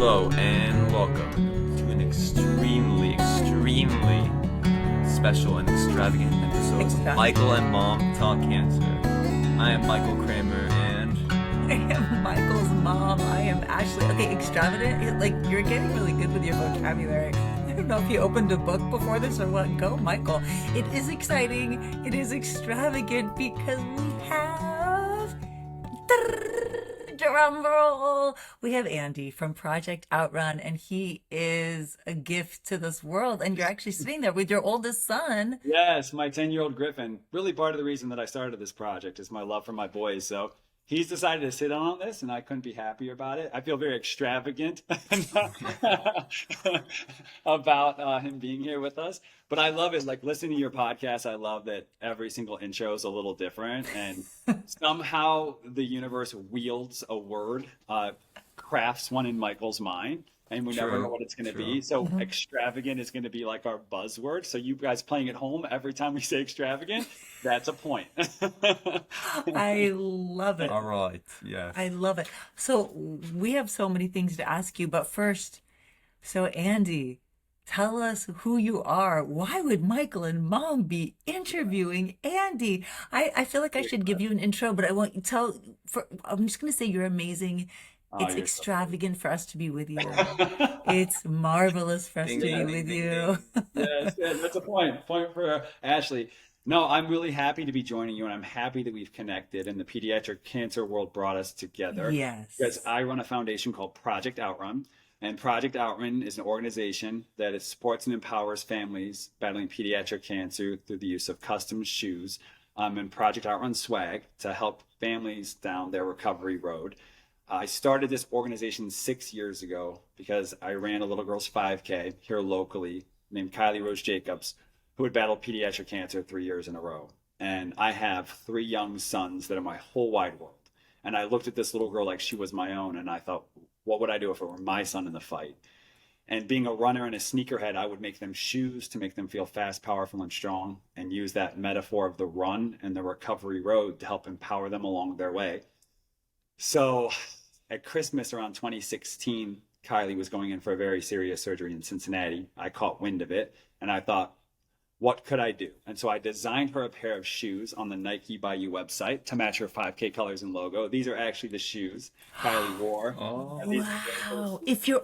Hello and welcome to an extremely special and extravagant episode of Michael and Mom Talk Cancer. I am Michael Kramer and I am Michael's mom. I am Ashley. Okay, extravagant. Like, you're getting really good with your vocabulary. I don't know if you opened a book before this or what. Go, Michael. It is exciting. It is extravagant because we have drum roll. We have Andy from Project Outrun, and he is a gift to this world. And you're actually sitting there with your oldest son. Yes, my 10-year-old Griffin. Really part of the reason that I started this project is my love for my boys. So he's decided to sit on this, and I couldn't be happier about it. I feel very extravagant about him being here with us. But I love it. Like listening to your podcast, I love that every single intro is a little different. And somehow the universe wields a word, crafts one in Michael's mind. And we never know what it's going to be. So extravagant is going to be like our buzzword. So you guys playing at home, every time we say extravagant, that's a point. I love it. all right, yes. I love it. So we have so many things to ask you, but first, so Andy, tell us who you are. Why would Michael and Mom be interviewing Andy? I feel like I should give you an intro, but I won't I'm just going to say you're amazing. It's You're so extravagant for us to be with you. It's marvelous for us Ding, to ding, be ding, with ding, you. Yes, that's a point. Point for Ashley. No, I'm really happy to be joining you, and I'm happy that we've connected and the pediatric cancer world brought us together. Yes. Because I run a foundation called Project Outrun, and Project Outrun is an organization that it supports and empowers families battling pediatric cancer through the use of custom shoes and Project Outrun swag to help families down their recovery road. I started this organization 6 years ago because I ran a little girl's 5K here locally named Kylie Rose Jacobs, who had battled pediatric cancer 3 years in a row. And I have three young sons that are my whole wide world. And I looked at this little girl like she was my own, and I thought, what would I do if it were my son in the fight? And being a runner and a sneakerhead, I would make them shoes to make them feel fast, powerful, and strong, and use that metaphor of the run and the recovery road to help empower them along their way. So at Christmas around 2016, Kylie was going in for a very serious surgery in Cincinnati. I caught wind of it and I thought, what could I do? And so I designed her a pair of shoes on the Nike by You website to match her 5K colors and logo. These are actually the shoes Kylie wore. Oh, And these- Wow. If you're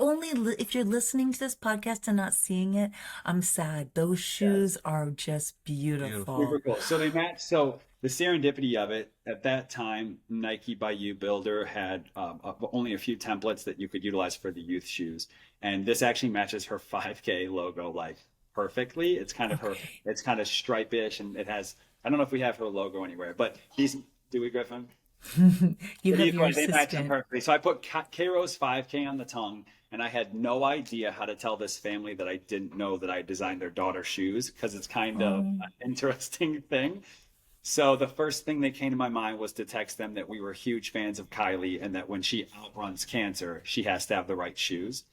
listening to this podcast and not seeing it, I'm sad. Those shoes are just beautiful. Super cool. So they match. So the serendipity of it, at that time, Nike by You Builder had only a few templates that you could utilize for the youth shoes. And this actually matches her 5K logo like perfectly. It's kind of it's kind of stripe-ish, and it has, I don't know if we have her logo anywhere, but these, do we, Griffin? You have These your ones, they match them assistant. perfectly. So I put K-Rose 5K on the tongue, and I had no idea how to tell this family that I didn't know that I designed their daughter's shoes, because it's kind of an interesting thing. So the first thing that came to my mind was to text them that we were huge fans of Kylie and that when she outruns cancer, she has to have the right shoes.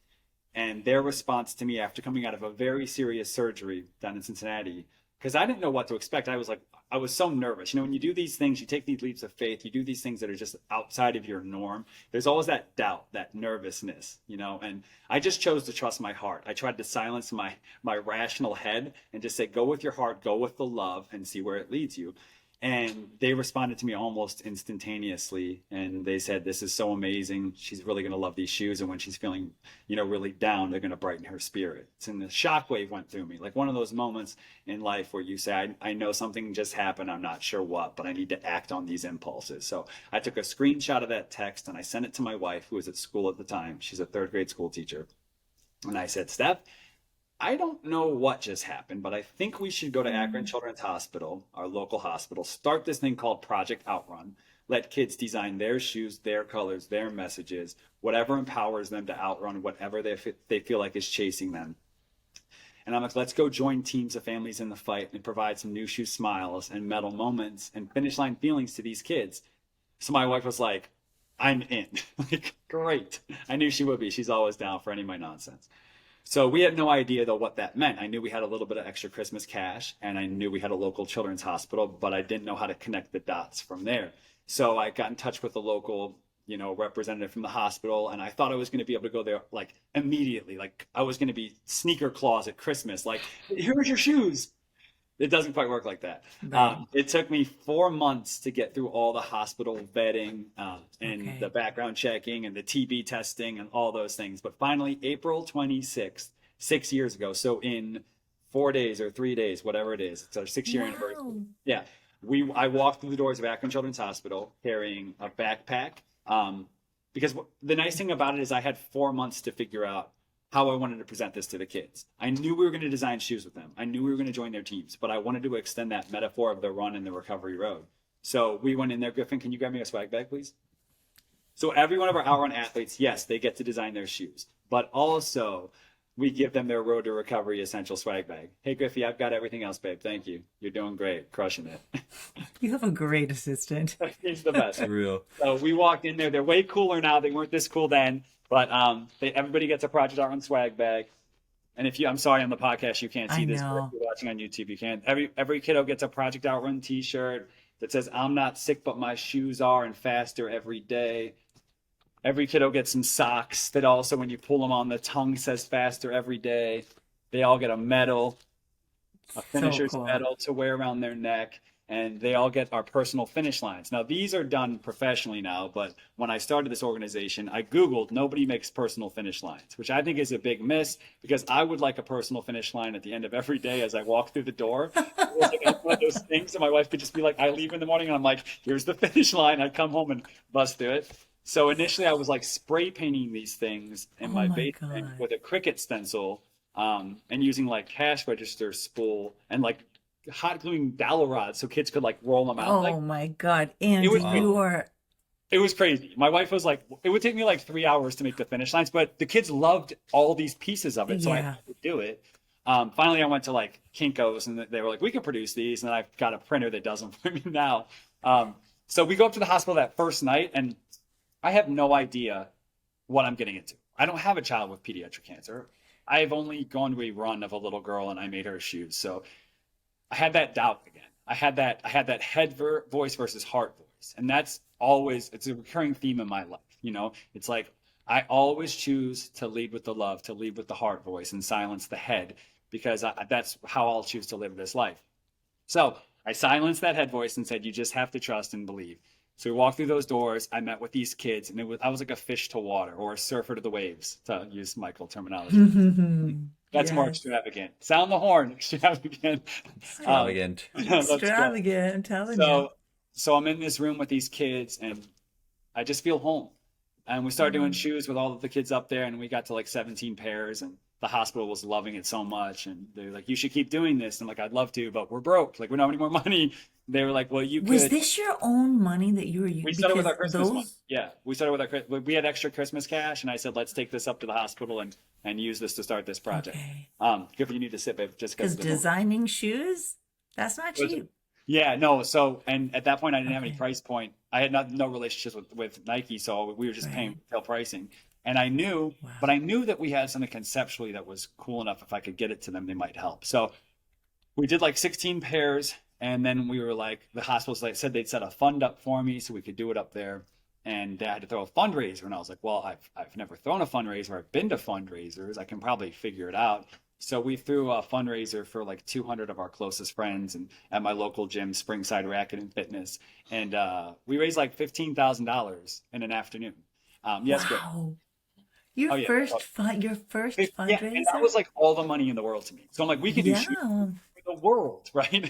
And their response to me after coming out of a very serious surgery down in Cincinnati, because I didn't know what to expect. I was so nervous. You know, when you do these things, you take these leaps of faith, you do these things that are just outside of your norm. There's always that doubt, that nervousness, you know, and I just chose to trust my heart. I tried to silence my rational head and just say, go with your heart, go with the love and see where it leads you. And they responded to me almost instantaneously. And they said, this is so amazing. She's really going to love these shoes. And when she's feeling, you know, really down, they're going to brighten her spirits. And the shockwave went through me, like one of those moments in life where you say, I know something just happened. I'm not sure what, but I need to act on these impulses. So I took a screenshot of that text and I sent it to my wife, who was at school at the time. She's a third grade school teacher. And I said, Steph, I don't know what just happened, but I think we should go to Akron Children's Hospital, our local hospital, start this thing called Project Outrun. Let kids design their shoes, their colors, their messages, whatever empowers them to outrun whatever they feel like is chasing them. And I'm like, let's go join teams of families in the fight and provide some new shoe smiles and medal moments and finish line feelings to these kids. So my wife was like, I'm in. Like, great. I knew she would be. She's always down for any of my nonsense. So we had no idea, though, what that meant. I knew we had a little bit of extra Christmas cash, and I knew we had a local children's hospital, but I didn't know how to connect the dots from there. So I got in touch with the local you know, a representative from the hospital, and I thought I was going to be able to go there like immediately. Like I was going to be sneaker claws at Christmas. Like, here's your shoes. It doesn't quite work like that. Right. It took me 4 months to get through all the hospital vetting and the Okay. background checking and the TB testing and all those things. But finally, April 26th, 6 years ago, so in 4 days or 3 days, whatever it is, it's our 6 year anniversary. Wow. Yeah, I walked through the doors of Akron Children's Hospital carrying a backpack. Because the nice thing about it is I had 4 months to figure out how I wanted to present this to the kids. I knew we were going to design shoes with them. I knew we were going to join their teams, but I wanted to extend that metaphor of the run and the recovery road. So we went in there. Griffin, can you grab me a swag bag, please? So every one of our Outrun athletes, yes, they get to design their shoes, but also we give them their Road to Recovery essential swag bag. Hey, Griffey, I've got everything else, babe. Thank you. You're doing great, crushing it. You have a great assistant. He's the best. For real. So we walked in there. They're way cooler now. They weren't this cool then, but everybody gets a Project Outrun swag bag. And I'm sorry on the podcast you can't see I this, but know. if you're watching on YouTube, you can. Every kiddo gets a Project Outrun T-shirt that says "I'm not sick, but my shoes are," and faster every day. Every kiddo gets some socks that also, when you pull them on, the tongue says faster every day. They all get a medal, a finisher's cool. medal to wear around their neck, and they all get our personal finish lines. Now, these are done professionally now, but when I started this organization, I Googled nobody makes personal finish lines, which I think is a big miss because I would like a personal finish line at the end of every day as I walk through the door. It was like one of those things, and my wife could just be like, I leave in the morning, and I'm like, here's the finish line. I'd come home and bust through it. So initially, I was like spray painting these things in Oh my my basement God. with a Cricut stencil, and using like cash register spool and like hot gluing dowel rods so kids could like roll them out. Oh Like my God. Andy, was you are, it was crazy. My wife was like, it would take me like 3 hours to make the finish lines, but the kids loved all these pieces of it, so I Yeah. had to do it. Finally, I went to like Kinko's, and they were like, we can produce these, and I've got a printer that does them for me now. So we go up to the hospital that first night, and I have no idea what I'm getting into. I don't have a child with pediatric cancer. I've only gone to a run of a little girl, and I made her shoes. So I had that doubt again. I had that head voice versus heart voice, and it's a recurring theme in my life. You know, it's like I always choose to lead with the love, to lead with the heart voice, and silence the head because that's how I'll choose to live this life. So I silenced that head voice and said, "You just have to trust and believe." So we walked through those doors. I met with these kids, and I was like a fish to water or a surfer to the waves, to use Michael terminology. That's more yes. extravagant. Sound the horn, extravagant. Extravagant. Let's go. Extravagant, I'm telling you. So I'm in this room with these kids, and I just feel home. And we started doing shoes with all of the kids up there, and we got to like 17 pairs, and the hospital was loving it so much. And they're like, "You should keep doing this." And I'm like, "I'd love to, but we're broke. Like, we don't have any more money." They were like, "Well, you Was could." this your own money that you were using? We started with our Christmas money. Yeah, we started with we had extra Christmas cash, and I said, "Let's take this up to the hospital and use this to start this project." Okay. Griffin, you need to sit, babe, just Because because designing shoes, that's not Was- cheap. Yeah, no. So, and at that point, I didn't have any Okay. price point. I had no relationships with Nike, so we were just paying Right. retail pricing. And I knew, Wow. but I knew that we had something conceptually that was cool enough. If I could get it to them, they might help. So we did like 16 pairs, and then we were like, the hospitals said they'd set a fund up for me so we could do it up there. And I had to throw a fundraiser, and I was like, well, I've never thrown a fundraiser. I've been to fundraisers. I can probably figure it out. So we threw a fundraiser for like 200 of our closest friends and at my local gym, Springside Racket and Fitness. And we raised like $15,000 in an afternoon. Yes, good. Wow. Your Oh, yeah. first your first Yeah, fundraiser? and that was like all the money in the world to me. So I'm like, we could do shoes yeah. for the world, right?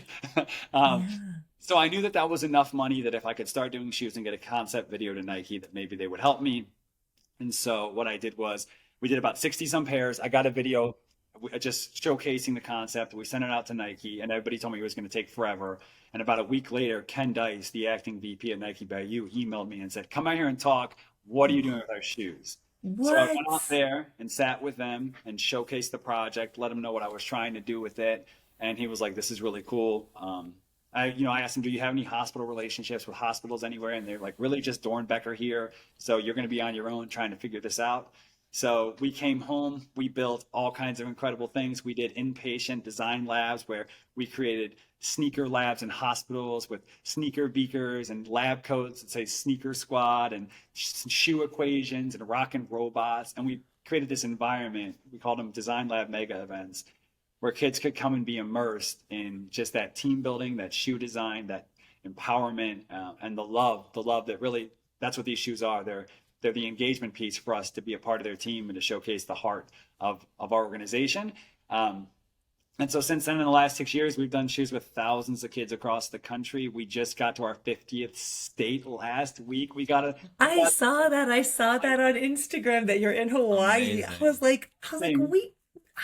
Yeah. So I knew that was enough money that if I could start doing shoes and get a concept video to Nike, that maybe they would help me. And so what I did was we did about 60 some pairs. I got a video just showcasing the concept. We sent it out to Nike, and everybody told me it was going to take forever. And about a week later, Ken Dice, the acting VP at Nike by You, emailed me and said, "Come out here and talk. What are you doing with our shoes?" So I went out there and sat with them and showcased the project, let him know what I was trying to do with it. And he was like, "This is really cool." I asked him, "Do you have any hospital relationships with hospitals anywhere?" And they're like, "Really just Dornbecker here. So you're going to be on your own trying to figure this out." So we came home, we built all kinds of incredible things. We did inpatient design labs where we created sneaker labs in hospitals with sneaker beakers and lab coats that say sneaker squad and shoe equations and rockin' robots. And we created this environment. We called them design lab mega events where kids could come and be immersed in just that team building, that shoe design, that empowerment, and the love that really, that's what these shoes are. They're the engagement piece for us to be a part of their team and to showcase the heart of our organization. And so since then, in the last 6 years, we've done shoes with thousands of kids across the country. We just got to our 50th state last week. I saw that. I saw that on Instagram that you're in Hawaii. Amazing. I was like, Same. wow.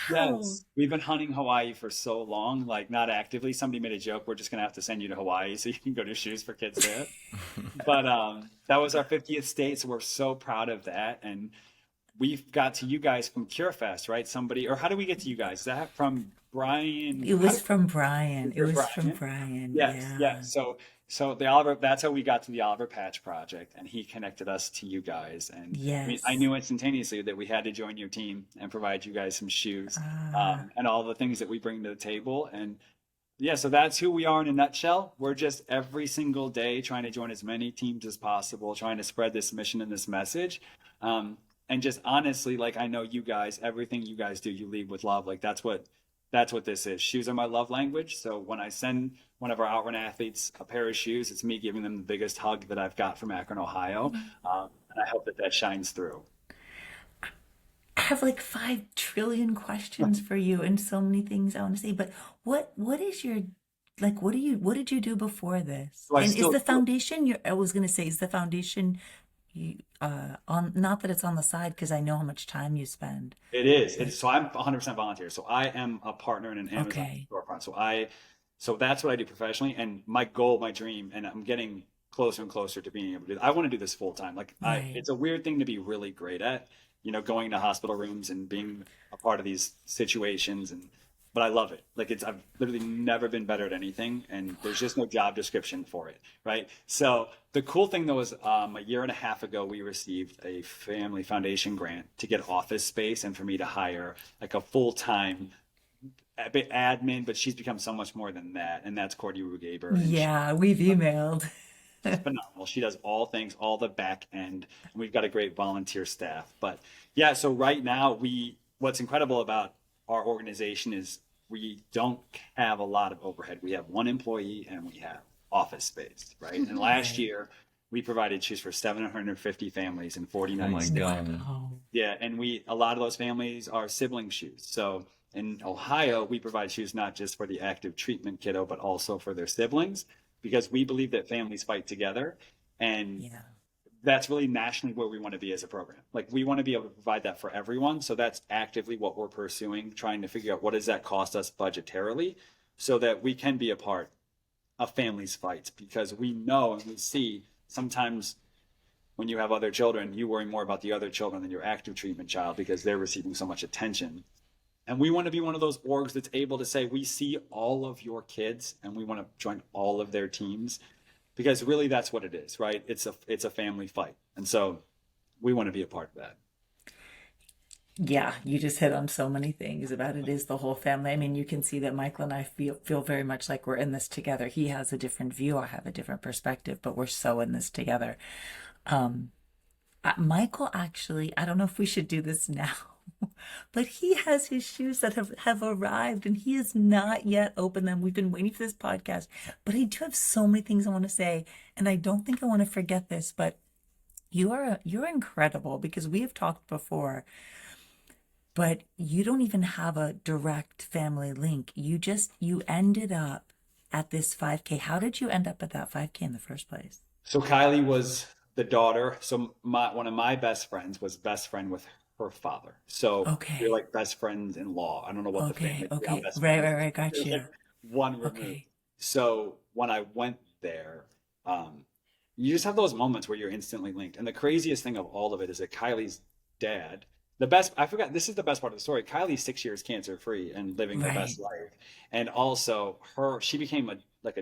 Yes, we've been hunting Hawaii for so long, like not actively. Somebody made a joke, we're just gonna have to send you to Hawaii so you can go to shoes for kids there. But that was our 50th state, so we're so proud of that. And we've got to you guys from CureFest, right? Somebody, or how do we get to you guys? Is that from Brian? It was from Brian. It was from Brian? Brian. Yes, Yeah. yeah. So the Oliver, that's how we got to the Oliver Patch Project, and he connected us to you guys. And Yes. I knew instantaneously that we had to join your team and provide you guys some shoes, Ah. and all the things that we bring to the table. And yeah, so that's who we are in a nutshell. We're just every single day trying to join as many teams as possible, trying to spread this mission and this message. And just honestly, like I know you guys, everything you guys do, you lead with love. Like that's what this is. Shoes are my love language. So when I send one of our Outrun athletes a pair of shoes, it's me giving them the biggest hug that I've got from Akron, Ohio. And I hope that shines through. I have like 5 trillion questions for you and so many things I want to say. But what is your like what did you do before this? So I And still is the foundation I was gonna say, is the foundation you on, not that it's on the side because I know how much time you spend. It is. So I'm 100% volunteer. So I am a partner in an Amazon Okay. storefront. So that's what I do professionally. And my goal, my dream, and I'm getting closer and closer to being able to do. I want to do this full time. Right. It's a weird thing to be really great at, going to hospital rooms and being a part of these situations. But I love it. I've literally never been better at anything, and there's just no job description for it, right? So the cool thing though is, a year and a half ago, we received a family foundation grant to get office space and for me to hire like a full-time admin, but she's become so much more than that, and that's Cordy Rugaber. And Yeah, we've emailed. she's phenomenal. She does all things, all the back end, and we've got a great volunteer staff. But yeah, so right now what's incredible about our organization is we don't have a lot of overhead. We have one employee and we have office space, right? And last Right. year we provided shoes for 750 families in Oh 49 my states. God. Oh, Yeah, and a lot of those families are sibling shoes. So in Ohio, we provide shoes not just for the active treatment kiddo, but also for their siblings, because we believe that families fight together. And yeah. that's really nationally where we want to be as a program. Like we want to be able to provide that for everyone. So that's actively what we're pursuing, trying to figure out what does that cost us budgetarily so that we can be a part of families' fights, because we know and we see sometimes when you have other children, you worry more about the other children than your active treatment child because they're receiving so much attention. And we want to be one of those orgs that's able to say, we see all of your kids and we want to join all of their teams, because really that's what it is, right? It's a family fight. And so we want to be a part of that. Yeah, you just hit on so many things about it is the whole family. I mean, you can see that Michael and I feel very much like we're in this together. He has a different view, I have a different perspective, but we're so in this together. Michael actually, I don't know if we should do this now, but he has his shoes that have arrived and he has not yet opened them. We've been waiting for this podcast, but I do have so many things I want to say, and I don't think I want to forget this, but you're incredible because we have talked before, but you don't even have a direct family link. You ended up at this 5K. How did you end up at that 5K in the first place? So Kylie was the daughter. So one of my best friends was best friend with her father. So Okay. we're like best friends in law. I don't know what the Okay, family okay. best Right, friends. right, right. Got They're you. like one removed. Okay. So when I went there, you just have those moments where you're instantly linked. And the craziest thing of all of it is that Kylie's dad, I forgot, this is the best part of the story. Kylie's 6 years cancer free and living her Right. best life. And also she became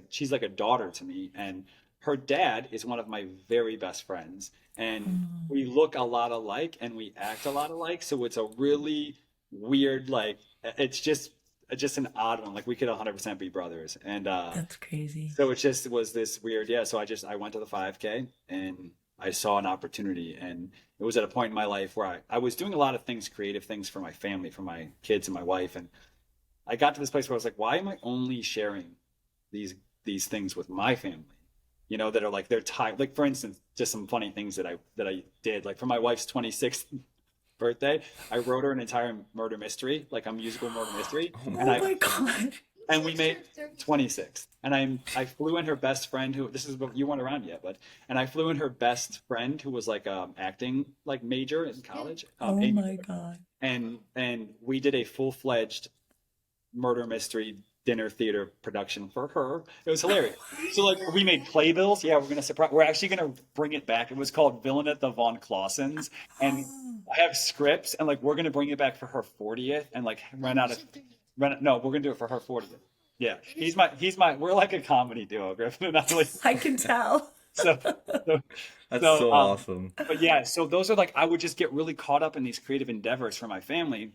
she's like a daughter to me. And her dad is one of my very best friends. And we look a lot alike and we act a lot alike. So it's a really weird, it's just just an odd one. Like we could 100% be brothers. And That's crazy. so it just was this weird, yeah. So I went to the 5K and I saw an opportunity, and it was at a point in my life where I was doing a lot of things, creative things for my family, for my kids and my wife. And I got to this place where I was like, why am I only sharing these things with my family? That are like they're tied. Like for instance, just some funny things that I did. Like for my wife's 26th birthday, I wrote her an entire murder mystery, like a musical murder mystery. Oh my God. And we made 26. And I flew in her best friend who you weren't around yet, and I flew in her best friend who was like acting like major in college. Oh Amy. my God. And we did a full-fledged murder mystery dinner theater production for her. It was hilarious. So like we made playbills. Yeah, we're actually gonna bring it back. It was called Villain at the Von Clausens. And I have scripts, and like we're gonna bring it back for her 40th and like no, we're gonna do it for her 40th. Yeah. We're like a comedy duo, Griffin and I. I can tell. So That's so awesome. But yeah, so those are like I would just get really caught up in these creative endeavors for my family.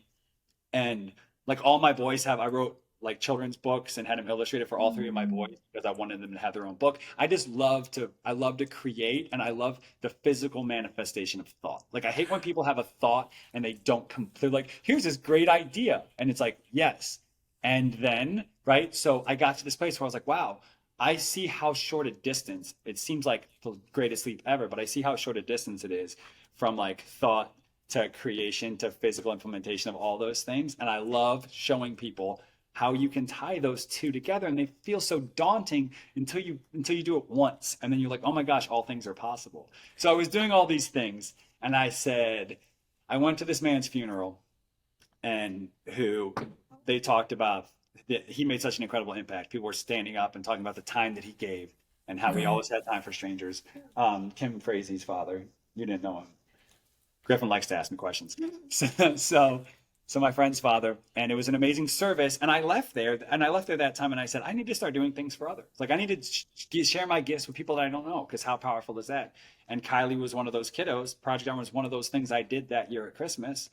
And like all my boys I wrote like children's books and had them illustrated for all three of my boys because I wanted them to have their own book. I love to create, and I love the physical manifestation of thought. Like I hate when people have a thought and they don't they're like, here's this great idea. And it's like, yes. And then, right. So I got to this place where I was like, wow, I see how short a distance, it seems like the greatest leap ever, but I see how short a distance it is from like thought to creation to physical implementation of all those things. And I love showing people how you can tie those two together, and they feel so daunting until you do it once, and then you're like, oh my gosh, all things are possible. So I was doing all these things, and I went to this man's funeral, and they talked about that he made such an incredible impact. People were standing up and talking about the time that he gave and how he always had time for strangers. Kim Frazie's father, you didn't know him. Griffin likes to ask me questions. So my friend's father, and it was an amazing service. And I left there that time, and I said, I need to start doing things for others. Like I need to share my gifts with people that I don't know, because how powerful is that? And Kylie was one of those kiddos. Project Armor was one of those things I did that year at Christmas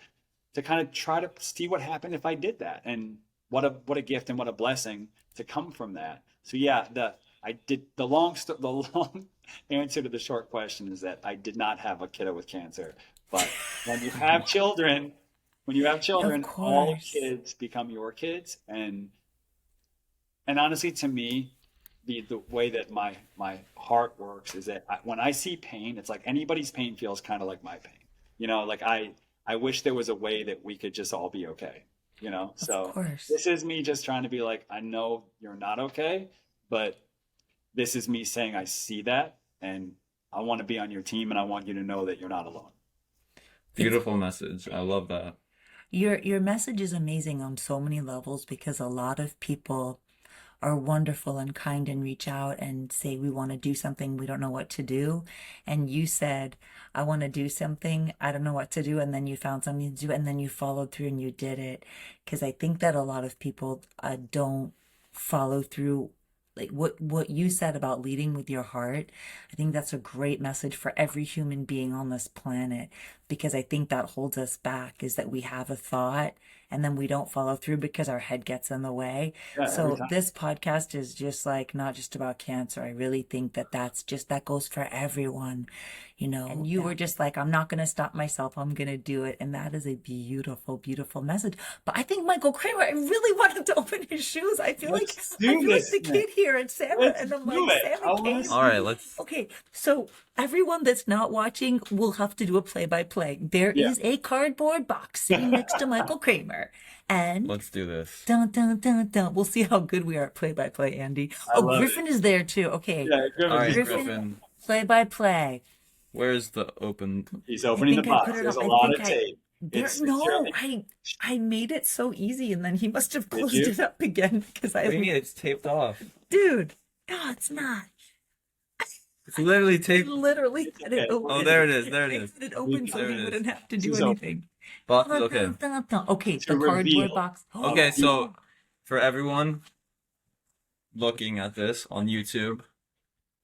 to kind of try to see what happened if I did that, and what a gift and what a blessing to come from that. So yeah, the long answer to the short question is that I did not have a kiddo with cancer. But when you have children, all kids become your kids. And honestly, to me, the way that my heart works is that when I see pain, it's like anybody's pain feels kind of like my pain. Like I wish there was a way that we could just all be okay. So this is me just trying to be like, I know you're not okay, but this is me saying I see that, and I want to be on your team, and I want you to know that you're not alone. Beautiful message. I love that. Your message is amazing on so many levels, because a lot of people are wonderful and kind and reach out and say, we want to do something, we don't know what to do. And you said, I want to do something, I don't know what to do. And then you found something to do, and then you followed through and you did it. Because I think that a lot of people don't follow through. Like what you said about leading with your heart, I think that's a great message for every human being on this planet, because I think that holds us back, is that we have a thought and then we don't follow through because our head gets in the way. Yeah, So this podcast is just like not just about cancer. I really think that that goes for everyone, And you were just like, I'm not going to stop myself. I'm going to do it. And that is a beautiful, beautiful message. But I think Michael Kramer, I really wanted to open his shoes. I feel like the kid here at Santa, and I'm like, Santa came. All right, let's. Okay, so everyone that's not watching will have to do a play-by-play. There is a cardboard box sitting next to Michael Kramer. And Let's do this. dun, dun, dun, dun. We'll see how good we are at play-by-play, Andy. Griffin is there too. Okay. Yeah, All right, Griffin. Griffin. Play-by-play. Where's the open? He's opening the box. There's a lot of tape. I made it so easy, and then he must have closed it up again, because What do you mean? It's taped off. Dude, no, it's not. It's literally taped. Literally had it open. Oh, there it is. There it I is. had it open so There he it is. wouldn't have to do So- anything. But okay. Okay, the To reveal. cardboard box. Okay, so for everyone looking at this on YouTube,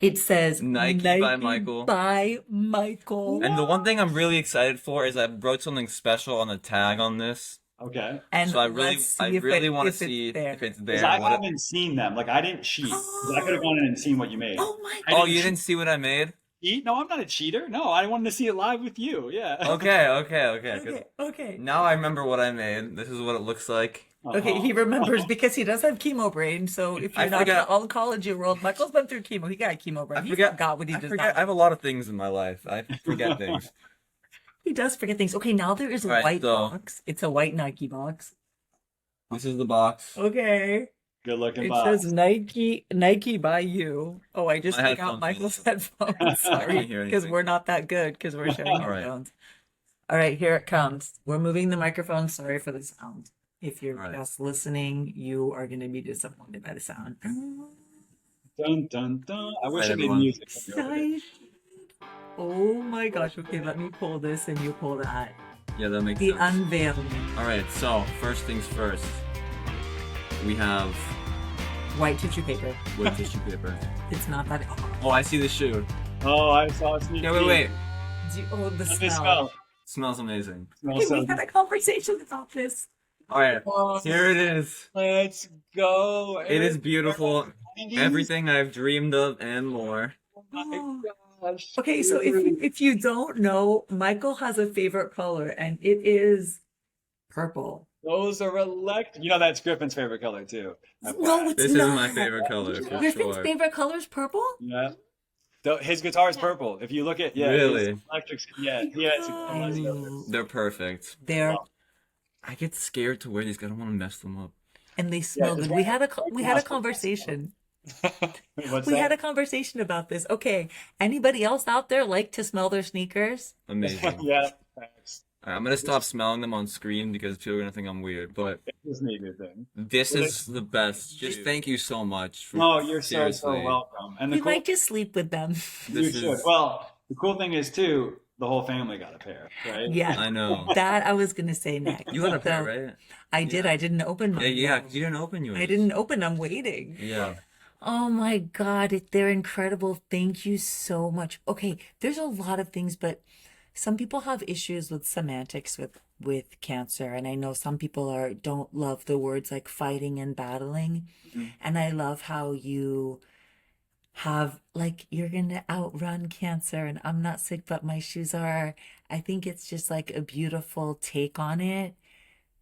It says Nike by Michael. By Michael. and the one thing I'm really excited for is I wrote something special on the tag on this Okay. And So I let's see if really it, want to if it's see there. if it's Because there. I What? haven't seen them. Like I didn't cheat. 'Cause I could have gone in and seen what you made. Oh my I Oh, didn't you didn't see what I made? cheat. No, I'm not a cheater. No, I wanted to see it live with you. Yeah. Okay, okay, okay. 'Cause Okay, okay. now I remember what I made. This is what it looks like. Okay, he Uh-huh. remembers because he does have chemo brain. So if I you're not in the forgot. oncology world, Michael's been through chemo. He got chemo brain. I He forget. forgot what he I does forget. not. I have a lot of things in my life. I forget things. He does forget things. Okay, now there is a All right, white so box. It's a white Nike box. this is the box. Okay. Good looking It box. says Nike by you. Oh, I just My took out headphones Michael's don't- headphones. I Sorry, can't hear because anything. we're not that good because we're sharing All right. headphones. All right, here it comes. We're moving the microphone. Sorry for the sound. If you're All right. just listening, you are going to be disappointed by the sound. Dun dun dun. I wish Right, I made everyone. music. when you opened it. Oh my gosh. Okay, let me pull this and you pull that. Yeah, that makes The sense. unveiling. All right. So first things first. We have White tissue paper. wood tissue paper. It's not that. Oh, I see the shoe. Oh, I saw a sneak Yeah, wait, peek. wait. Oh, the Let me smell. smell. Smells amazing. Smells Okay, so we had good. a conversation about this. All right. Oh, Here it is. let's go. It is beautiful. Everything. Everything I've dreamed of and more. Oh my gosh. Okay, so if you don't know, Michael has a favorite color, and it is purple. Those are You know that's Griffin's favorite color too. No, it's This not. is my favorite color for Griffin's sure. favorite color is purple? Yeah. His guitar is purple. If you look at Really? his electric. Yeah, yes. They're perfect. They're I get scared to wear these 'cause I don't want to mess them up. and they smell just good. We wear had a we had a Hospital. conversation. What's We that? had a conversation about this. Okay, anybody else out there like to smell their sneakers? Amazing. Yeah. Thanks. All right, I'm gonna stop smelling them on screen because people are gonna think I'm weird. But It's me, good thing. this is the best. Just thank you so much. For, No, you're so seriously. welcome. And the We cool might just sleep with them. you This should. is. Well, the cool thing is too, the whole family got a pair, right? Yeah, I know. that I was gonna say next. You had a pair, So, right? I did. I didn't open mine. Yeah, yeah. though. You didn't open yours. I didn't open. I'm waiting. Yeah. Oh my God, they're incredible. Thank you so much. Okay, there's a lot of things, but some people have issues with semantics with cancer, and I know some people don't love the words like fighting and battling. And I love how you have like you're gonna outrun cancer, and I'm not sick, but my shoes are. I think it's just like a beautiful take on it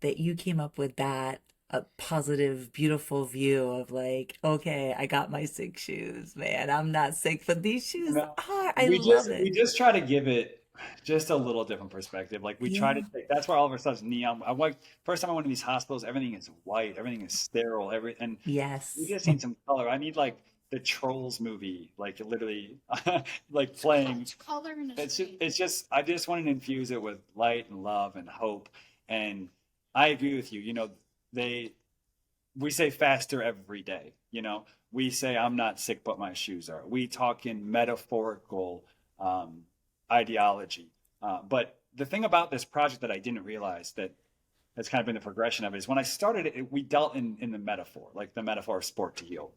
that you came up with that a positive, beautiful view of like, okay, I got my sick shoes, man. I'm not sick, but these shoes No, are. I we love we it. just try to give it just a little different perspective. Like we try to Yeah. take that's why all of our stuff's neon. I like first time I went to these hospitals, everything is white, everything is sterile, and Yes. we just need some color. I need like the Trolls movie, like literally like playing. Much color in a screen. It's just I just want to infuse it with light and love and hope. And I agree with you. You know, we say faster every day. You know, we say I'm not sick, but my shoes are. We talk in metaphorical ideology. But the thing about this project that I didn't realize that has kind of been the progression of it is when I started it, we dealt in the metaphor, like the metaphor of sport to heal.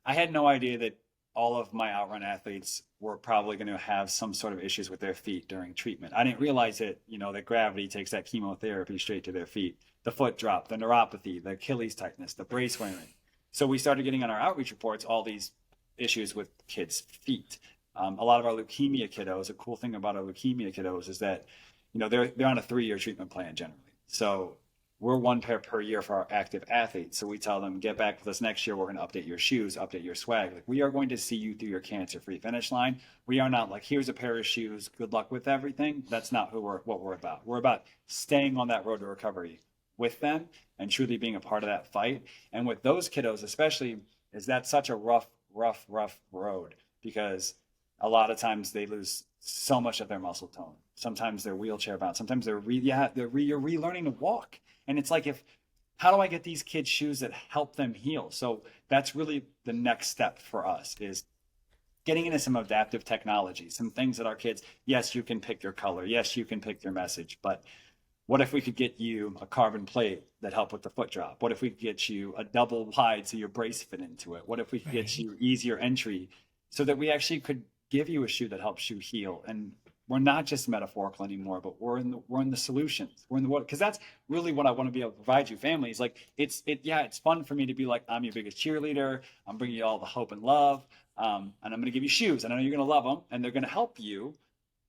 I had no idea that all of my outrun athletes were probably going to have some sort of issues with their feet during treatment. I didn't realize that, you know, that gravity takes that chemotherapy straight to their feet, the foot drop, the neuropathy, the Achilles tightness, the brace wearing. So we started getting on our outreach reports all these issues with kids' feet. A lot of our leukemia kiddos, a cool thing about our leukemia kiddos is that, you know, they're on a 3-year treatment plan generally. So we're 1 pair per year for our active athletes. So we tell them, get back with us next year. We're going to update your shoes, update your swag. Like we are going to see you through your cancer-free finish line. We are not like, here's a pair of shoes. Good luck with everything. That's not what we're about. We're about staying on that road to recovery with them and truly being a part of that fight. And with those kiddos, especially, is that such a rough road because a lot of times they lose so much of their muscle tone. Sometimes they're wheelchair bound. Sometimes you're relearning to walk. And it's like, how do I get these kids shoes that help them heal? So that's really the next step for us is getting into some adaptive technology, some things that our kids, yes, you can pick your color. Yes, you can pick your message. But what if we could get you a carbon plate that helped with the foot drop? What if we could get you a double wide so your brace fit into it? What if we could get you easier entry so that we actually could give you a shoe that helps you heal? And we're not just metaphorical anymore, but we're in the solutions. We're in the what, because that's really what I want to be able to provide you families. Like it's fun for me to be like, I'm your biggest cheerleader. I'm bringing you all the hope and love. And I'm going to give you shoes. And I know you're going to love them and they're going to help you.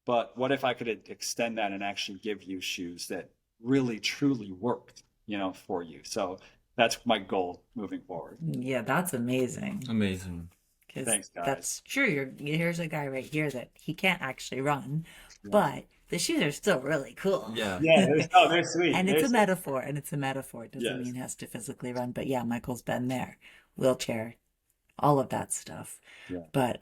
But what if I could extend that and actually give you shoes that really truly worked, for you? So that's my goal moving forward. Yeah, that's amazing. Amazing. Because Thanks, guys. that's true. Here's a guy right here that he can't actually run, Yeah. but the shoes are still really cool. Yeah. Yeah, they're sweet. And They're it's a sweet. metaphor, and it's a metaphor. It doesn't Yes. mean he has to physically run, but yeah, Michael's been there, wheelchair, all of that stuff. Yeah. But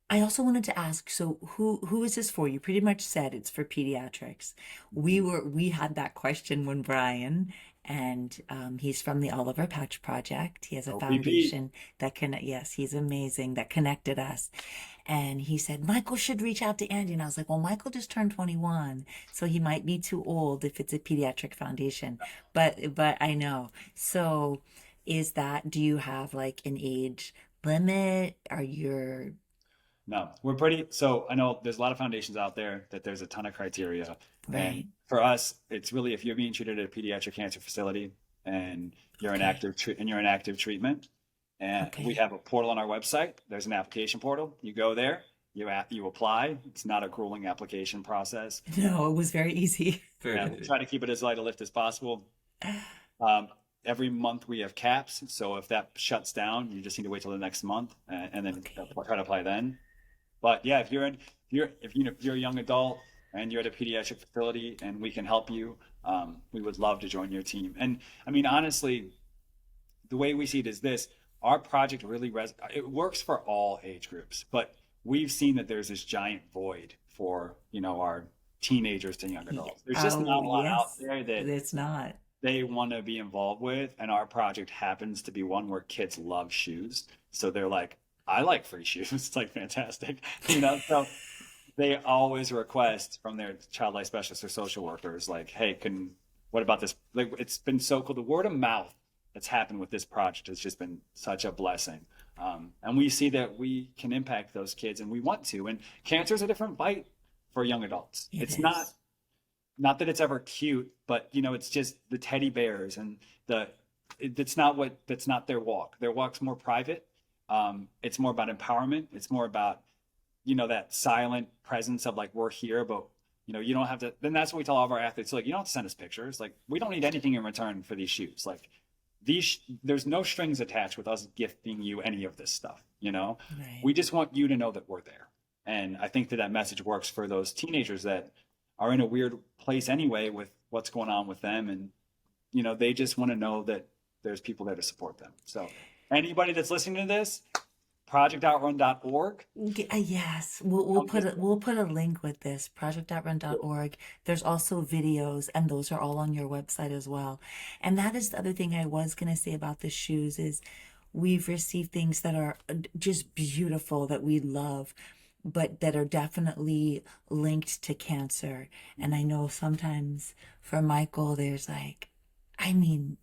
I also wanted to ask, so who is this for? You pretty much said it's for pediatrics. We had that question when Brian, and he's from the Oliver Patch Project. He has a OPP. foundation yes, he's amazing, that connected us. And he said, Michael should reach out to Andy. And I was like, well, Michael just turned 21, so he might be too old if it's a pediatric foundation. But I know. So do you have like an age limit? No, so I know there's a lot of foundations out there that there's a ton of criteria. Right. And for us, it's really if you're being treated at a pediatric cancer facility and you're in active treatment, and Okay. we have a portal on our website. There's an application portal. You go there, you apply. It's not a grueling application process. No, it was very easy. Yeah, we try to keep it as light a lift as possible. Every month we have caps, so if that shuts down, you just need to wait till the next month and then try to apply then. But yeah, if you're a young adult and you're at a pediatric facility and we can help you, we would love to join your team. And I mean, honestly, the way we see it is this: our project really it works for all age groups, but we've seen that there's this giant void for our teenagers to young adults. There's just not a lot out there that It's not. they want to be involved with, and our project happens to be one where kids love shoes, so they're like, I like free shoes. It's like fantastic, so they always request from their child life specialists or social workers like, hey, what about this? Like, it's been so cool. The word of mouth that's happened with this project has just been such a blessing, and we see that we can impact those kids, and we want to. And cancer is a different bite for young adults. It's not that it's ever cute, but it's just the teddy bears and that's not their walk. Their walk's more private. It's more about empowerment. It's more about, that silent presence of like, we're here, but you don't have to. Then that's what we tell all of our athletes. Like, you don't have to send us pictures. Like, we don't need anything in return for these shoes. Like, there's no strings attached with us gifting you any of this stuff. Right. We just want you to know that we're there. And I think that message works for those teenagers that are in a weird place anyway with what's going on with them. And, they just want to know that there's people there to support them. So anybody that's listening to this, projectoutrun.org. Yes, we'll put a link with this, projectoutrun.org. There's also videos, and those are all on your website as well. And that is the other thing I was going to say about the shoes is we've received things that are just beautiful that we love, but that are definitely linked to cancer. And I know sometimes for Michael, there's like, I mean,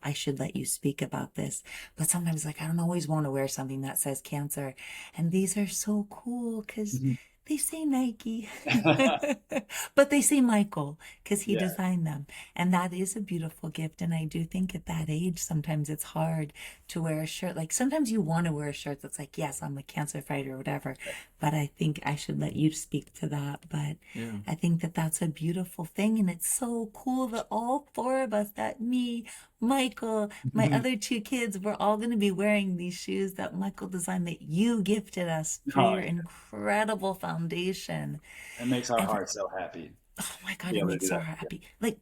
I should let you speak about this, but sometimes like I don't always want to wear something that says cancer, and these are so cool because they say Nike, but they say Michael because he designed them, and that is a beautiful gift. And I do think at that age sometimes it's hard to wear a shirt. Like sometimes you want to wear a shirt that's like, yes, I'm a cancer fighter or whatever, but I think I should let you speak to that. But I think that that's a beautiful thing, and it's so cool that all four of us, that me, Michael, my other two kids, we're all going to be wearing these shoes that Michael designed, that you gifted us through your incredible foundation. It makes our hearts so happy. Oh my God, it makes our heart happy. Like,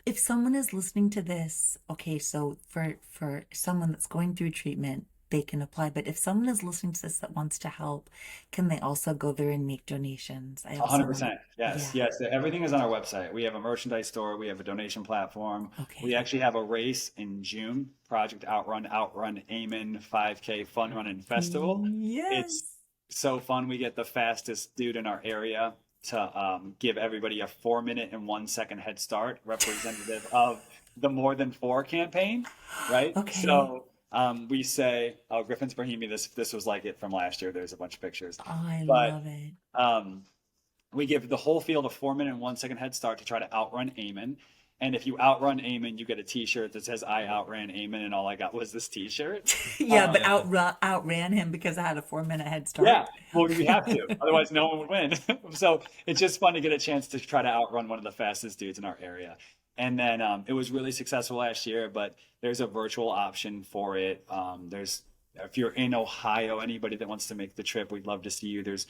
if someone is listening to this, okay, so for someone that's going through treatment, they can apply. But if someone is listening to this that wants to help, can they also go there and make donations? 100%. Yes. Everything is on our website. We have a merchandise store. We have a donation platform. Okay. We actually have a race in June, Project Outrun Amen 5K Fun Run and Festival. Yes. It's so fun. We get the fastest dude in our area to give everybody a 4-minute and 1-second head start, representative of the More Than 4 campaign, right? Okay. So We say, oh, Griffin's bringing me this. This was like it from last year. There's a bunch of pictures. Oh, I But love it. we give the whole field a 4 minute and 1 second head start to try to outrun Eamon. And if you outrun Eamon, you get a T-shirt that says "I outran Eamon," and all I got was this T-shirt. Yeah, but outran him because I had a 4-minute head start. Yeah, well, we have to, otherwise no one would win. So it's just fun to get a chance to try to outrun one of the fastest dudes in our area. And then it was really successful last year, but there's a virtual option for it. If you're in Ohio, anybody that wants to make the trip, we'd love to see you. There's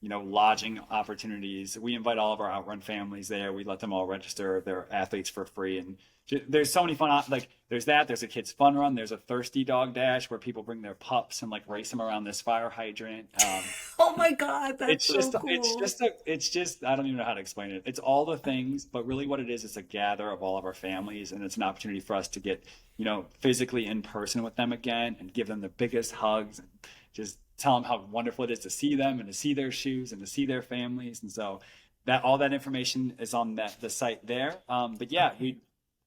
lodging opportunities. We invite all of our Outrun families there. We let them all register their athletes for free. And there's so many fun, like there's a kids fun run. There's a thirsty dog dash where people bring their pups and like race them around this fire hydrant. Oh my God, that's so cool. It's just, I don't even know how to explain it. It's all the things, but really what it is, it's a gather of all of our families. And it's an opportunity for us to get, physically in person with them again and give them the biggest hugs and just tell them how wonderful it is to see them and to see their shoes and to see their families. And so all that information is on the site there. But yeah,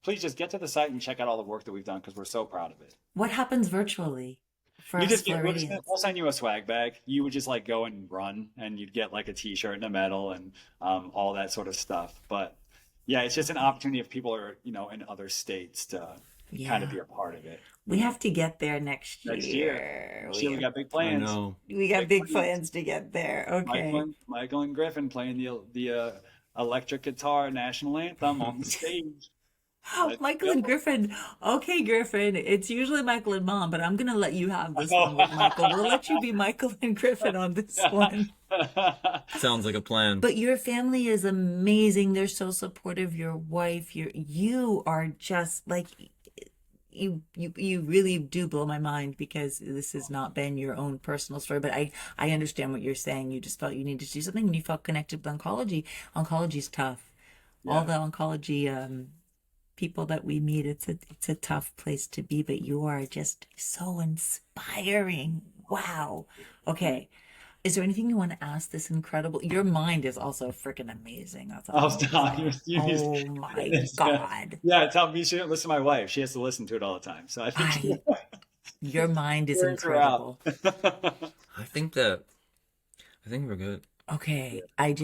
please just get to the site and check out all the work that we've done because we're so proud of it. What happens virtually for us Floridians? We'll send you a swag bag. You would just like go and run and you'd get like a T-shirt and a medal and all that sort of stuff. But yeah, it's just an opportunity if people are, in other states to kind of be a part of it. We have to get there next year. We got big plans. I know. We got big plans to get there. Okay. Michael and Griffin playing the electric guitar national anthem on the stage. Michael and Griffin. Okay, Griffin. It's usually Michael and Mom, but I'm going to let you have this one with Michael. We'll let you be Michael and Griffin on this one. Sounds like a plan. But your family is amazing. They're so supportive. Your wife, you are just like... You really do blow my mind because this has not been your own personal story, but I understand what you're saying. You just felt you needed to do something and you felt connected with oncology. Oncology's tough. Yeah. All the oncology people that we meet, it's a tough place to be, but you are just so inspiring. Wow. Okay. Is there anything you want to ask this incredible? Your mind is also freaking amazing. That's all. Oh my God. Yeah, tell me you shouldn't listen to my wife. She has to listen to it all the time. So I think your mind is incredible. I think we're good. Okay. I'm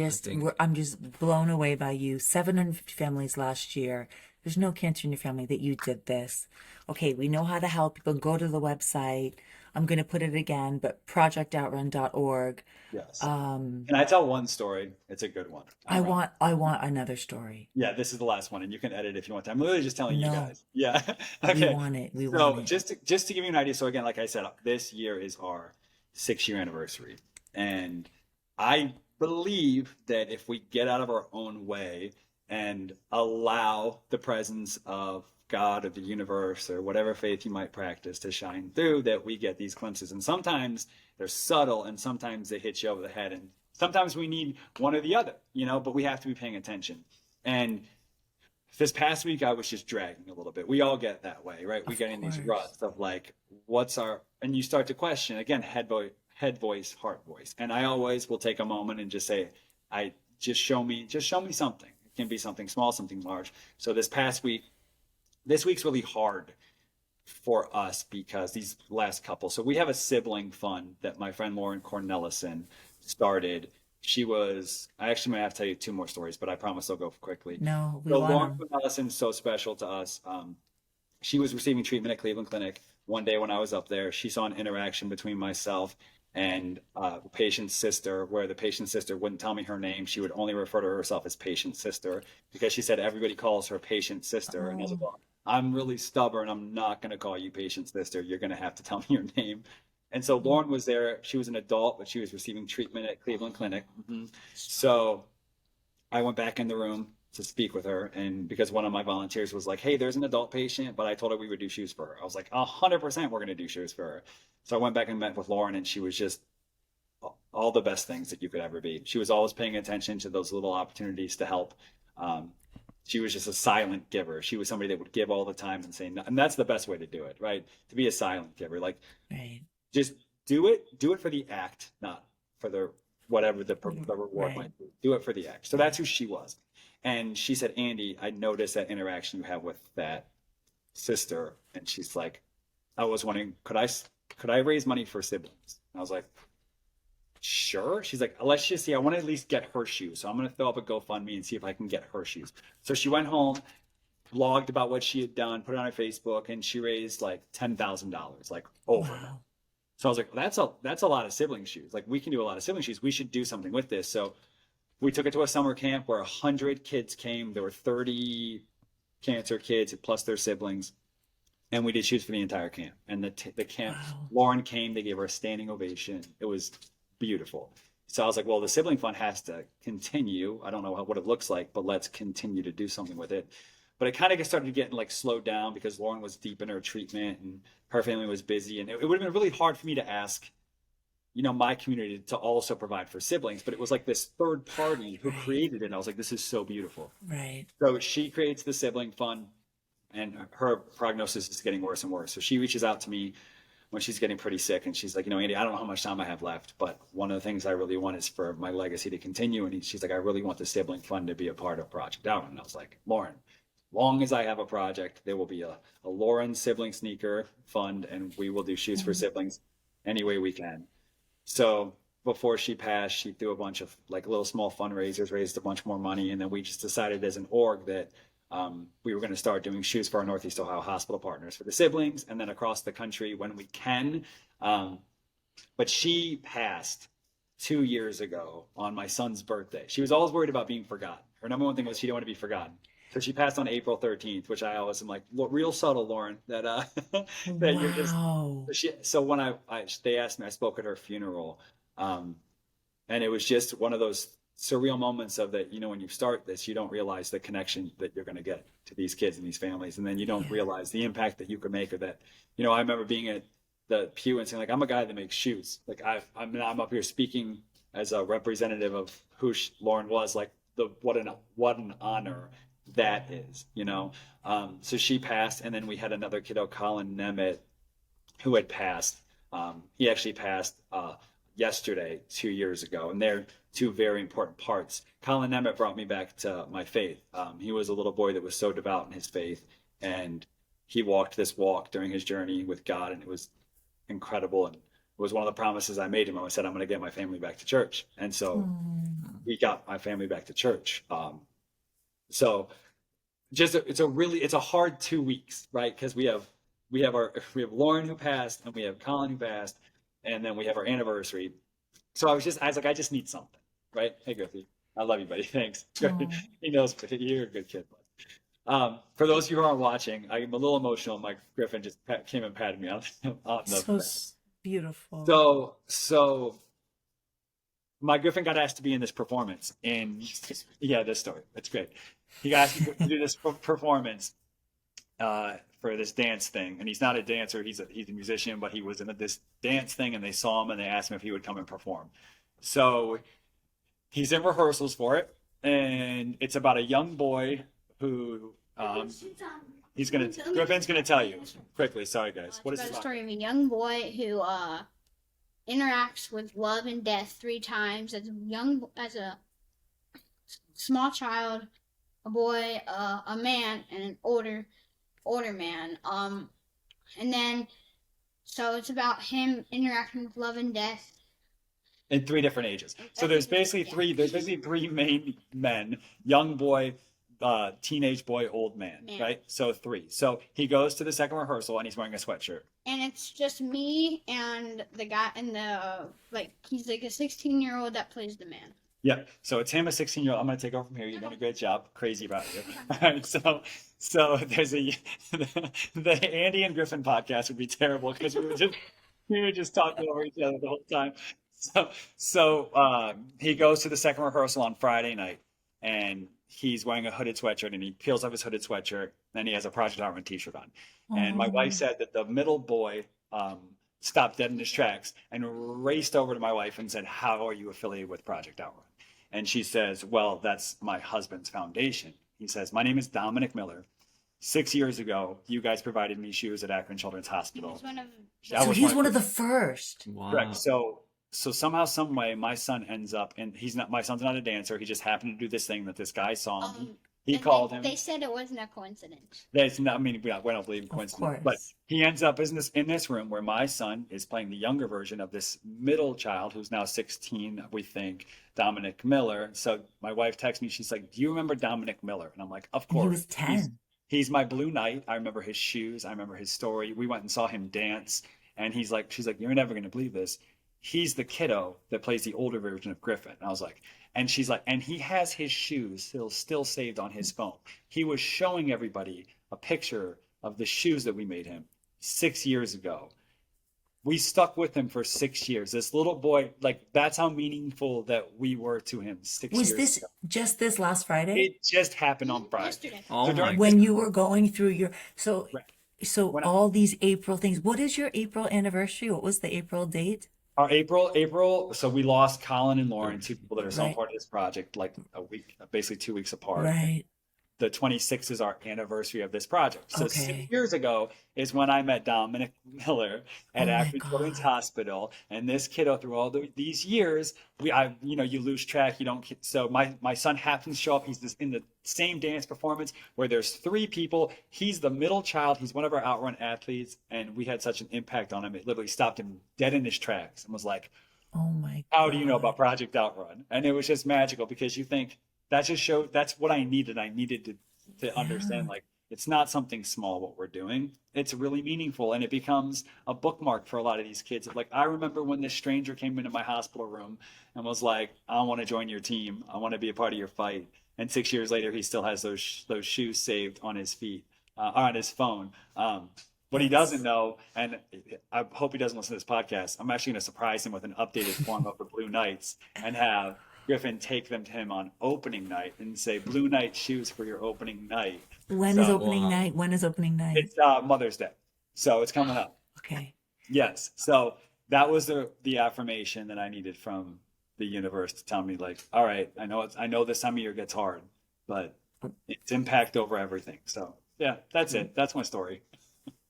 just blown away by you. 750 families last year. There's no cancer in your family that you did this. Okay, we know how to help people. Go to the website. I'm going to put it again, but projectoutrun.org. Yes. Can I tell one story? It's a good one. I want another story. Yeah, this is the last one, and you can edit if you want to. I'm literally just telling you guys. Yeah. Okay. We want it. Just to give you an idea. So again, like I said, this year is our 6-year anniversary, and I believe that if we get out of our own way and allow the presence of God or the universe or whatever faith you might practice to shine through, that we get these glimpses. And sometimes they're subtle and sometimes they hit you over the head. And sometimes we need one or the other, but we have to be paying attention. And this past week, I was just dragging a little bit. We all get that way, right? We get in these ruts of like, and you start to question, again, head voice, heart voice. And I always will take a moment and just say, just show me something. It can be something small, something large. So this week's really hard for us because these last couple. So we have a sibling fund that my friend Lauren Cornelison started. I actually might have to tell you 2 more stories, but I promise I'll go quickly. No, Lauren Cornelison is so special to us. She was receiving treatment at Cleveland Clinic. One day when I was up there, she saw an interaction between myself and the patient's sister, where the patient's sister wouldn't tell me her name. She would only refer to herself as patient sister because she said everybody calls her patient sister. And I was like, well, I'm really stubborn. I'm not going to call you patient sister. You're going to have to tell me your name. And so Lauren was there. She was an adult, but she was receiving treatment at Cleveland Clinic. Mm-hmm. So I went back in the room to speak with her. And because one of my volunteers was like, hey, there's an adult patient, but I told her we would do shoes for her. I was like, 100% we're going to do shoes for her. So I went back and met with Lauren, and she was just all the best things that you could ever be. She was always paying attention to those little opportunities to help. She was just a silent giver. She was somebody that would give all the time and say, no, and that's the best way to do it, right? To be a silent giver, like just do it for the act, not for the whatever the reward might be. Do it for the act. So that's who she was. And she said, Andy, I noticed that interaction you have with that sister. And she's like, I was wondering, could I raise money for siblings? And I was like, sure. She's like, let's just see. I want to at least get her shoes. So I'm going to throw up a GoFundMe and see if I can get her shoes. So she went home, blogged about what she had done, put it on her Facebook, and she raised like $10,000, like over. Wow. So I was like, well, that's a lot of sibling shoes. Like we can do a lot of sibling shoes. We should do something with this. So we took it to a summer camp where 100 kids came. There were 30 cancer kids plus their siblings, and we did shoes for the entire camp. And the camp, Wow. Lauren came. They gave her a standing ovation. It was beautiful. So I was like, well, the sibling fund has to continue. I don't know what it looks like, but let's continue to do something with it. But it kind of started getting like slowed down because Lauren was deep in her treatment and her family was busy. And it would have been really hard for me to ask, my community to also provide for siblings. But it was like this third party who created it. And I was like, this is so beautiful. Right. So she creates the sibling fund, and her prognosis is getting worse and worse. So she reaches out to me when she's getting pretty sick, and she's like, Andy, I don't know how much time I have left, but one of the things I really want is for my legacy to continue. And she's like, I really want the sibling fund to be a part of Project Outrun. And I was like, Lauren, long as I have a project, there will be a Lauren sibling sneaker fund, and we will do shoes for siblings any way we can. So before she passed, she threw a bunch of like little small fundraisers, raised a bunch more money, and then we just decided as an org that we were going to start doing shoes for our Northeast Ohio hospital partners for the siblings, and then across the country when we can. But she passed 2 years ago on my son's birthday. She was always worried about being forgotten. Her number one thing was she didn't want to be forgotten. So she passed on April 13th, which I always am like, real subtle, Lauren, that that you're just. Wow. So when they asked me, I spoke at her funeral, and it was just one of those surreal moments of that, when you start this, you don't realize the connection that you're going to get to these kids and these families, and then you don't realize the impact that you can make, or that, I remember being at the pew and saying, like, I'm a guy that makes shoes. Like I'm up here speaking as a representative of who Lauren was, like what an honor that is, so she passed, and then we had another kiddo, Colin Nemeth, who had passed. He actually passed yesterday, 2 years ago, and they're two very important parts. Colin Nemeth brought me back to my faith. He was a little boy that was so devout in his faith, and he walked this walk during his journey with God, and it was incredible. And it was one of the promises I made him. I said, I'm going to get my family back to church. And so he got my family back to church. So just it's a hard 2 weeks, right? Because we have Lauren who passed, and we have Colin who passed, and then we have our anniversary. So I was like, I just need something, right? Hey, Griffey, I love you, buddy. Thanks. He knows you're a good kid. For those of you who aren't watching, I'm a little emotional. Mike Griffin just came and patted me on the So beautiful. So Mike Griffin got asked to be in this performance, and this story. It's great. He got asked to do this performance for this dance thing, and he's not a dancer. He's a musician, but he was in this dance thing, and they saw him, and they asked him if he would come and perform. So he's in rehearsals for it, and it's about a young boy who Griffin's gonna tell you quickly. Sorry, guys. What is it's it about? A story about? of a young boy who interacts with love and death 3 times as a small child, a boy, a man, and an older man. And then so it's about him interacting with love and death In 3 different ages. So there's basically three main men: young boy, teenage boy, old man, right? So 3. So he goes to the second rehearsal, and he's wearing a sweatshirt. And it's just me and the guy, and he's like a 16-year-old that plays the man. Yeah. So it's him, a 16-year-old. I'm going to take over from here. You're doing a great job. Crazy about you. All right. So there's the Andy and Griffin podcast would be terrible because we were just talking over each other the whole time. So he goes to the second rehearsal on Friday night, and he's wearing a hooded sweatshirt, and he peels off his hooded sweatshirt, and he has a Project Outrun t-shirt on. And my wife said that the middle boy stopped dead in his tracks and raced over to my wife and said, "How are you affiliated with Project Outrun?" And she says, "Well, that's my husband's foundation." He says, "My name is Dominic Miller. 6 years ago, you guys provided me shoes at Akron Children's Hospital." So he's one of the first. Wow. Correct. So somehow, some way, my son ends up, and my son's not a dancer. He just happened to do this thing that this guy saw him. He called him. They said it wasn't a coincidence. That's not, I mean, we don't believe in Of coincidence, but course. he ends up in this room where my son is playing the younger version of this middle child who's now 16, we think, Dominic Miller. So my wife texts me, she's like, "Do you remember Dominic Miller?" And I'm like, "Of And he course. was 10. He's my Blue Knight. I remember his shoes. I remember his story. We went and saw him dance." And she's like, "You're never going to believe this. He's the kiddo that plays the older version of Griffin." And I was like, and she's like, and he has his shoes still saved on his phone. He was showing everybody a picture of the shoes that we made him 6 years ago. We stuck with him for 6 years. This little boy, like, that's how meaningful that we were to him six Was years this ago. just this last Friday? It just happened on Friday. Yesterday. Oh So my during When you were going through your Right. so When all these April things. What is your April anniversary? What was the April date? our April, so we lost Colin and Lauren, two people that are so Right. part of this project, like a week, basically 2 weeks apart. Right. The 26th is our anniversary of this project. So Okay. 6 years ago is when I met Dominic Miller at Oh my Akron Children's God. Hospital. And this kiddo, through all these years, you lose track. You don't. So my son happens to show up. He's in the same dance performance where there's three people. He's the middle child. He's one of our Outrun athletes, and we had such an impact on him. It literally stopped him dead in his tracks and was like, Oh my "How do you know God. about Project Outrun?" And it was just magical because you think that just showed that's what I needed. I needed to understand, like, it's not something small what we're doing. It's really meaningful, and it becomes a bookmark for a lot of these kids. Like, I remember when this stranger came into my hospital room and was like, "I want to join your team. I want to be a part of your fight." And 6 years later, he still has those shoes saved on his feet, or on his phone. What he doesn't know, and I hope he doesn't listen to this podcast, I'm actually going to surprise him with an updated form of the Blue Knights and have Griffin take them to him on opening night and say, "Blue Knight shoes for your opening night." When is So opening Wow. night? When is opening night? it's Mother's Day, so it's coming up. Okay. Yes, so that was the affirmation that I needed from the universe to tell me, like, all right, I know this time of year gets hard, but it's impact over everything. So yeah, that's it. That's my story.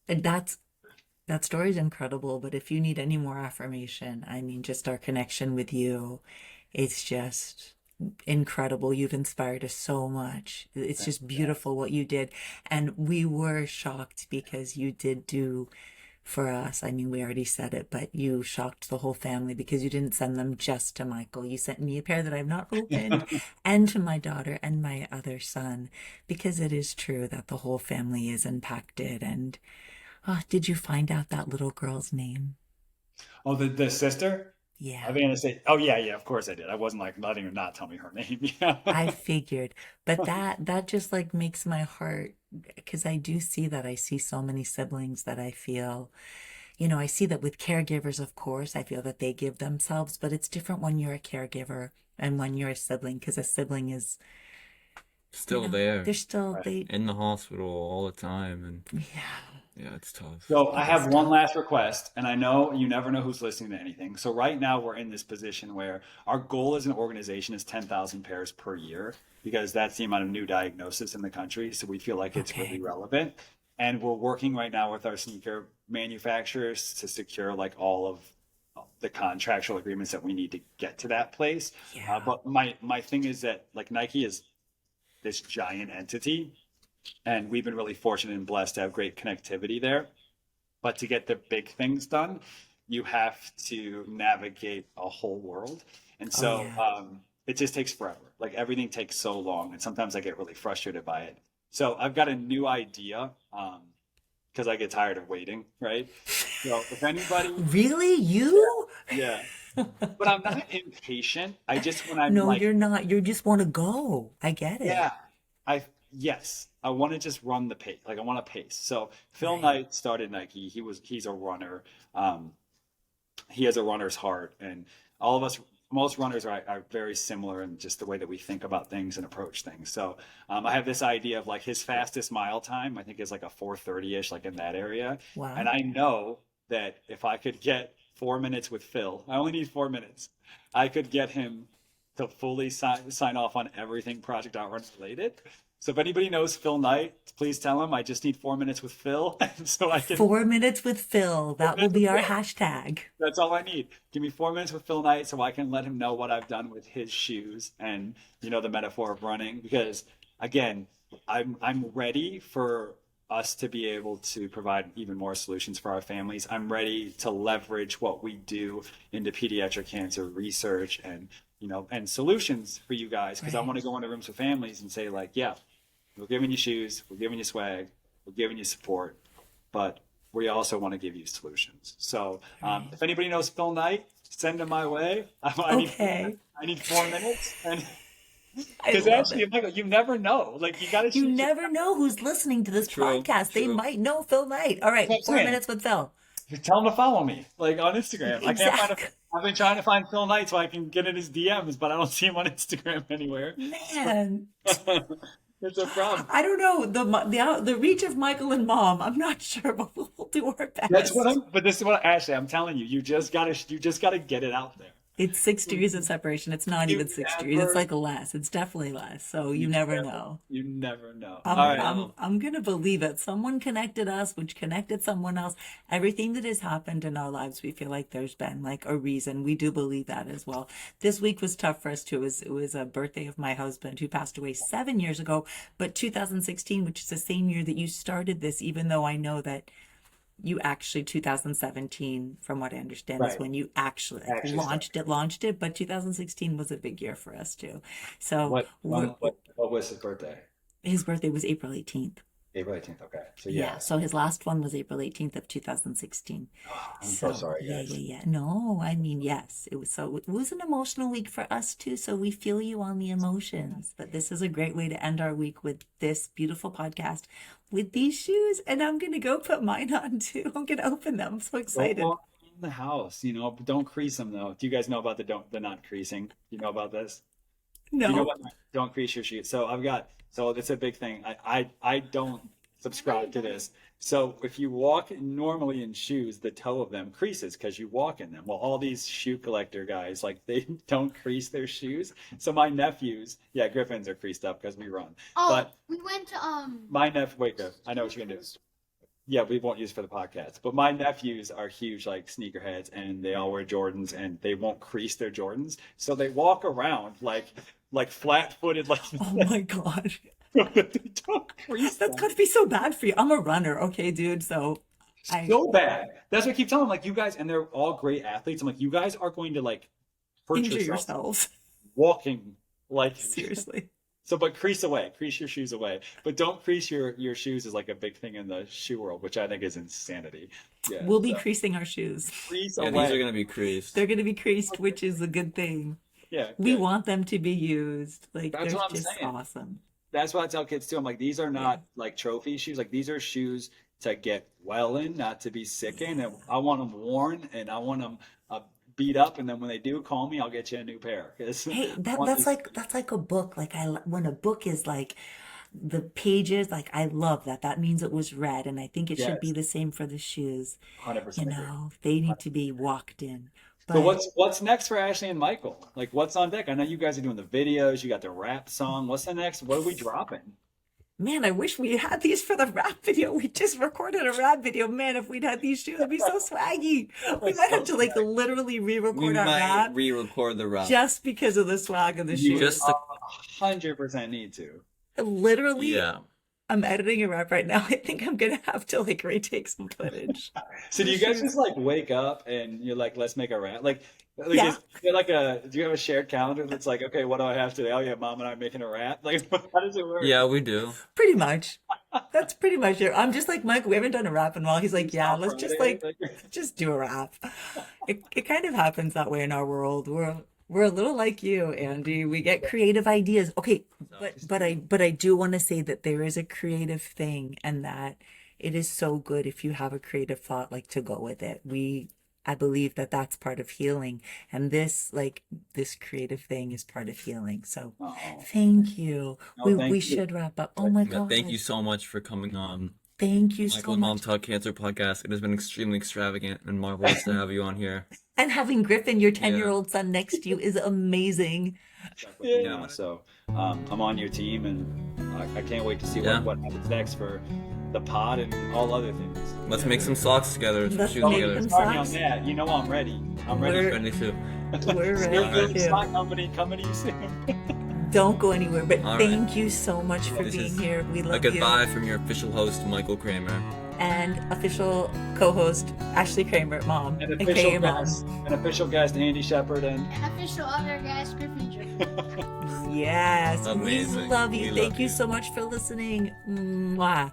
And that story is incredible, but if you need any more affirmation, I mean, just our connection with you, it's just incredible. You've inspired us so much. It's just beautiful what you did. And we were shocked because you did do for us. I mean, we already said it, but you shocked the whole family because you didn't send them just to Michael. You sent me a pair that I've not opened and to my daughter and my other son, because it is true that the whole family is impacted. And did you find out that little girl's name? Oh, the sister? Yeah. I was gonna say, oh yeah, of course I did. I wasn't like letting her not tell me her name. Yeah. I figured, but that just like makes my heart, because I do see that. I see so many siblings that I feel, I see that with caregivers, of course, I feel that they give themselves, but it's different when you're a caregiver and when you're a sibling, because a sibling is Still there they're still, Right. in the hospital all the time, and yeah. yeah, it's tough. So I have one last request, and I know you never know who's listening to anything. So right now we're in this position where our goal as an organization is 10,000 pairs per year, because that's the amount of new diagnosis in the country. So we feel like it's Okay. really relevant. And we're working right now with our sneaker manufacturers to secure like all of the contractual agreements that we need to get to that place. Yeah. But my thing is that, like, Nike is this giant entity, and we've been really fortunate and blessed to have great connectivity there. But to get the big things done, you have to navigate a whole world. And so yeah. it just takes forever. Like, everything takes so long. And sometimes I get really frustrated by it. So I've got a new idea, because I get tired of waiting, right? So if anybody, Really? You? yeah. But I'm not impatient. I just, when I'm No, like, you're not. You just want to go. I get it. yeah, yes, I want to just run the pace. Like, I want to pace. So Phil Right. Knight started Nike. He's a runner. He has a runner's heart, and all of us, most runners are very similar in just the way that we think about things and approach things. So I have this idea of, like, his fastest mile time, I think, is like a 4:30-ish, like in that area. Wow. And I know that if I could get 4 minutes with Phil, I only need 4 minutes. I could get him to fully sign off on everything Project Outrun related. So if anybody knows Phil Knight, please tell him I just need 4 minutes with Phil, and so I can. 4 minutes with Phil. That will be our Yeah. hashtag. That's all I need. Give me 4 minutes with Phil Knight so I can let him know what I've done with his shoes and, the metaphor of running, because again, I'm ready for us to be able to provide even more solutions for our families. I'm ready to leverage what we do into pediatric cancer research and, and solutions for you guys, because I want to go into rooms with families and say, like, yeah, we're giving you shoes, we're giving you swag, we're giving you support, but we also want to give you solutions. So if anybody knows Phil Knight, send them my way. I need 4 minutes. And because actually, Michael, you never know. Like, you never know who's listening to this podcast. They might know Phil Knight. All right, 4 minutes with Phil. Tell him to follow me, like, on Instagram. Exactly. I've been trying to find Phil Knight so I can get in his DMs, but I don't see him on Instagram anywhere. Man. It's a problem. I don't know the reach of Michael and Mom. I'm not sure, but we'll do our best. But this is what Ashley, I'm telling you. You just gotta get it out there. It's 6 degrees of separation. It's not even 6 degrees. It's like less. It's definitely less. So you never know. You never know. I'm going to believe it. Someone connected us, which connected someone else. Everything that has happened in our lives, we feel like there's been like a reason. We do believe that as well. This week was tough for us too. It was a birthday of my husband who passed away 7 years ago, but 2016, which is the same year that you started this, even though I know that you actually 2017, from what I understand, is when you actually launched it. But 2016 was a big year for us too. So what was his birthday? His birthday was April 18th. April 18th. Okay. So yeah. So his last one was April 18th of 2016. Oh, I'm so sorry. Yeah. No, I mean, yes, it was an emotional week for us too. So we feel you on the emotions, but this is a great way to end our week with this beautiful podcast with these shoes. And I'm going to go put mine on too. I'm going to open them. I'm so excited. In the house, don't crease them though. Do you guys know about the not creasing? Do you know about this? No. You know what? Don't crease your shoes. So it's a big thing. I don't subscribe to this. So if you walk normally in shoes, the toe of them creases because you walk in them. Well, all these shoe collector guys, like, they don't crease their shoes. So my nephews, Griffins are creased up because we run. Oh, but we went to my nephew. Wait, Griff, I know what you're gonna do. Yeah, we won't use it for the podcast. But my nephews are huge, like, sneakerheads, and they all wear Jordans, and they won't crease their Jordans, so they walk around like flat-footed, like. Oh my God. Don't crease them. That's got to be so bad for you. I'm a runner, okay, dude. So bad. That's what I keep telling them. Like, you guys, and they're all great athletes. I'm like, you guys are going to, like, hurt injure yourselves walking, like, seriously. So, but crease your shoes away. But don't crease your shoes is like a big thing in the shoe world, which I think is insanity. Yeah, we'll be creasing our shoes. Crease away. away. These are going to be creased. They're going to be creased, which is a good thing. Yeah. We want them to be used. Like, that's they're what I'm just saying. awesome. That's what I tell kids too. I'm like, these are not like trophy shoes. Like, these are shoes to get well in, not to be sick in. And I want them worn, and I want them beat up. And then when they do call me, I'll get you a new pair. Hey, that's like a book. Like, when a book is like the pages, like, I love that. That means it was read, and I think it should be the same for the shoes. 100%. They need to be walked in. But what's next for Ashley and Michael? Like, what's on deck? I know you guys are doing the videos. You got the rap song. What's the next? What are we dropping? Man, I wish we had these for the rap video. We just recorded a rap video. Man, if we'd had these shoes, it'd be so swaggy. We might have to literally re-record our rap. Re-record the rap just because of the swag of the shoes. Just 100% need to. Literally. Yeah. I'm editing a rap right now. I think I'm gonna have to retake some footage. So do you guys just wake up and you're like, let's make a rap? Do you have a shared calendar that's like, okay, what do I have today? Oh yeah, Mom and I are making a rap. Like, how does it work? Yeah, we do. Pretty much. That's pretty much it. I'm just like, Mike, we haven't done a rap in a while. He's like, yeah, let's just just do a rap. It kind of happens that way in our world. We're a little like you, Andy. We get creative ideas. Okay, but I do want to say that there is a creative thing, and that it is so good if you have a creative thought, to go with it. I believe that that's part of healing, and this creative thing is part of healing. So thank you. We should wrap up. Oh my God. Thank you so much for coming on. Thank you so Michael and Mom Talk Cancer podcast. It has been extremely extravagant and marvelous to have you on here. And having Griffin, your 10-year-old son, next to you is amazing. Yeah. So I'm on your team, and I can't wait to see what happens next for the pod and all other things. Let's make some socks together. Some shoes together. Starting on that, I'm ready. I'm ready. Ready too. We're ready too. Stock company coming to you soon. Don't go anywhere. But All thank you so much for This being is here. We A love you. goodbye from your official host, Michael Kramer. And official co-host Ashley Kramer, mom, An aka official mom. guest, an official guest, Andy Shepard, and An official other guest, Griffinger. Yes, Amazing. we love you. We Thank love you you. so much for listening. Mwah.